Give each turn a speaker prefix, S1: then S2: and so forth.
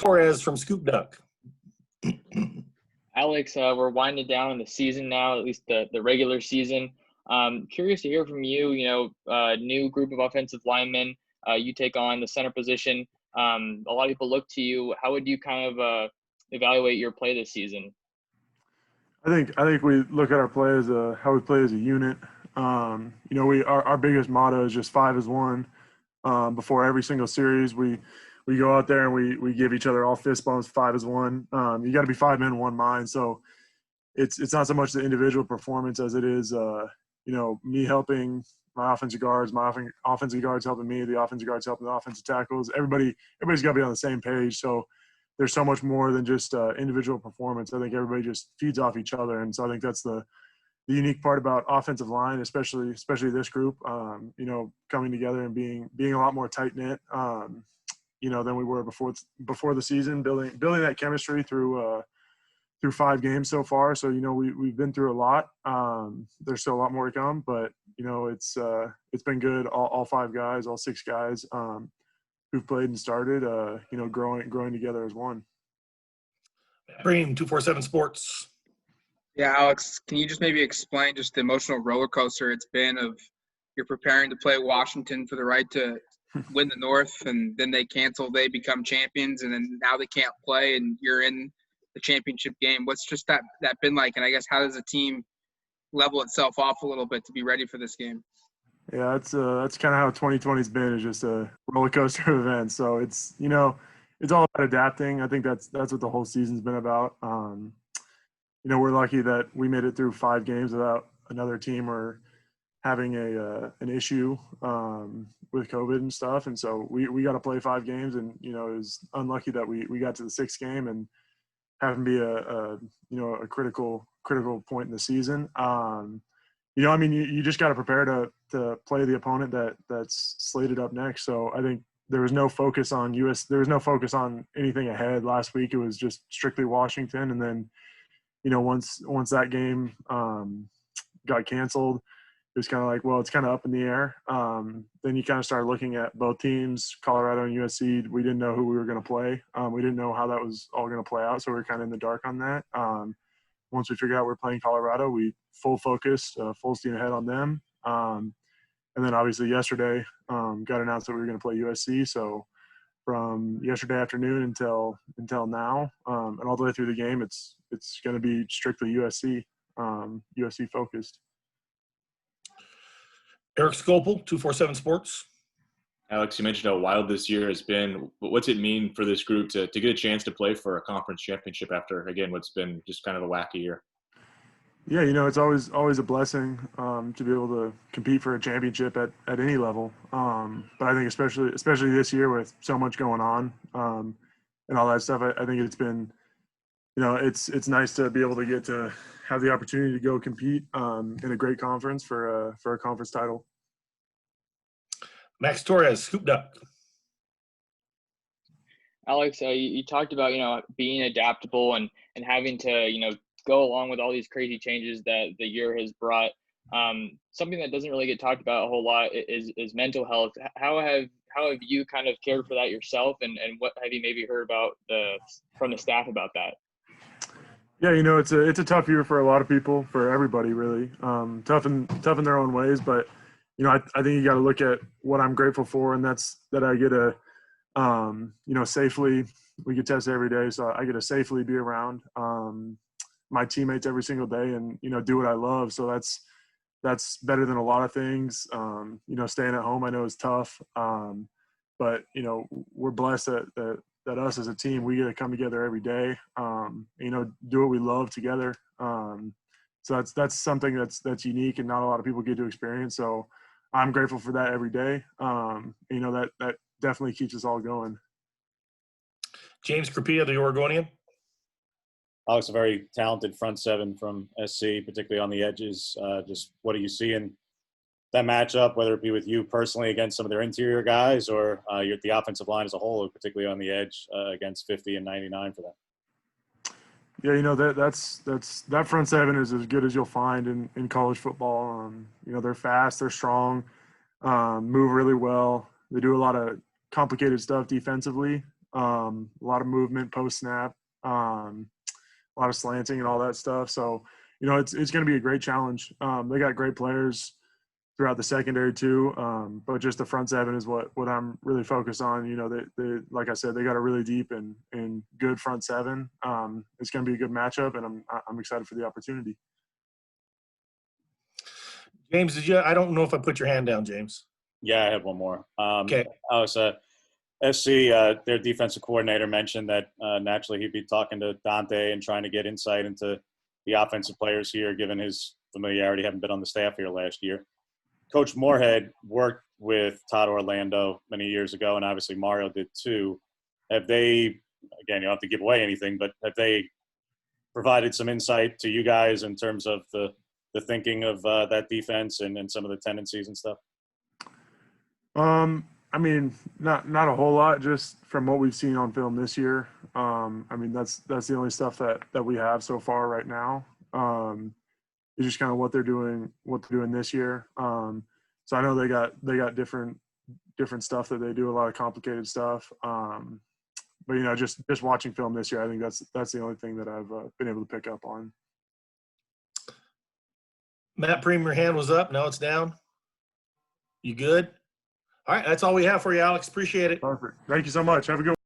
S1: Torres from Scoop Duck.
S2: Alex, we're winding down in the season now, at least the regular season. Curious to hear from you, new group of offensive linemen. You take on the center position. A lot of people look to you. How would you kind of evaluate your play this season?
S3: I think we look at our play as how we play as a unit. Our biggest motto is just 5 as 1. Before every single series, we go out there and we give each other all fist bumps, 5 as 1. You got to be 5 men, 1 mind. So it's not so much the individual performance as it is, me helping my offensive guards, offensive guards helping me, the offensive guards helping the offensive tackles. Everybody's got to be on the same page. So there's so much more than just individual performance. I think everybody just feeds off each other. And so I think that's the unique part about offensive line, especially this group, coming together and being a lot more tight knit, than we were before the season, building that chemistry through 5 games so far. So, we've been through a lot. There's still a lot more to come, but it's been good. All 5 guys, all 6 guys, who've played and started, growing together as one.
S1: Bream, 247 Sports.
S4: Yeah, Alex, can you just maybe explain just the emotional roller coaster it's been of you're preparing to play Washington for the right to win the North, and then they cancel, they become champions, and then now they can't play, and you're in the championship game. What's just that been like? And I guess how does a team level itself off a little bit to be ready for this game?
S3: Yeah, that's kind of how 2020's been. Is just a roller coaster of events. So it's it's all about adapting. I think that's what the whole season's been about. We're lucky that we made it through 5 games without another team or having an issue with COVID and stuff. And so we got to play 5 games, and it was unlucky that we got to the 6th game and having be a critical point in the season. You just got to prepare to play the opponent that's slated up next. So I think there was no focus on there was no focus on anything ahead last week. It was just strictly Washington. And then, once that game got canceled, it was kind of like, well, it's kind of up in the air. Then you kind of started looking at both teams, Colorado and USC. We didn't know who we were going to play. We didn't know how that was all going to play out. So we were kind of in the dark on that. Once we figured out we're playing Colorado, we full focus, full steam ahead on them. And then obviously yesterday got announced that we were going to play USC. So from yesterday afternoon until now, and all the way through the game, it's going to be strictly USC focused.
S1: Eric Scopel, 247 Sports.
S5: Alex, you mentioned how wild this year has been. What's it mean for this group to get a chance to play for a conference championship after, again, what's been just kind of a wacky year?
S3: Yeah, it's always a blessing to be able to compete for a championship at any level. But I think especially this year with so much going on and all that stuff, I think it's been, it's nice to be able to get to have the opportunity to go compete in a great conference for a conference title.
S1: Max Torres, Scoop Duck.
S2: Alex, you talked about, being adaptable and having to, go along with all these crazy changes that the year has brought. Something that doesn't really get talked about a whole lot is mental health. How have you kind of cared for that yourself, and what have you maybe heard about from the staff about that?
S3: Yeah, it's a tough year for a lot of people, for everybody really. Tough in their own ways, but I think you got to look at what I'm grateful for, and that's that I get to safely, we get tested every day, so I get to safely be around my teammates every single day and do what I love. So that's better than a lot of things. Staying at home I know is tough, but we're blessed that us as a team, we get to come together every day, do what we love together. So that's something that's unique and not a lot of people get to experience. So I'm grateful for that every day. That definitely keeps us all going.
S1: James Crapia, the Oregonian.
S6: Alex, a very talented front seven from SC, particularly on the edges. Just what do you see in that matchup, whether it be with you personally against some of their interior guys or the offensive line as a whole, particularly on the edge against 50 and 99 for them?
S3: Yeah, that front seven is as good as you'll find in college football. They're fast, they're strong, move really well. They do a lot of complicated stuff defensively. A lot of movement post snap, a lot of slanting and all that stuff. So, it's going to be a great challenge. They got great players throughout the secondary too, but just the front seven is what I'm really focused on. They like I said, they got a really deep and good front seven. It's going to be a good matchup, and I'm excited for the opportunity.
S1: James, I don't know if I put your hand down, James.
S6: Yeah, I have one more.
S1: Okay.
S6: Alex, SC, their defensive coordinator mentioned that naturally he'd be talking to Dante and trying to get insight into the offensive players here, given his familiarity, having been on the staff here last year. Coach Moorhead worked with Todd Orlando many years ago, and obviously Mario did too. Have they, again, you don't have to give away anything, but have they provided some insight to you guys in terms of the thinking of that defense and some of the tendencies and stuff?
S3: I mean, not a whole lot, just from what we've seen on film this year. I mean, that's the only stuff that we have so far right now. It's just kind of what they're doing this year. So I know they got different stuff that they do, a lot of complicated stuff. But just watching film this year, I think that's the only thing that I've been able to pick up on.
S1: Matt Preem, your hand was up. Now it's down. You good? All right, that's all we have for you, Alex. Appreciate it.
S3: Perfect. Thank you so much. Have a good one.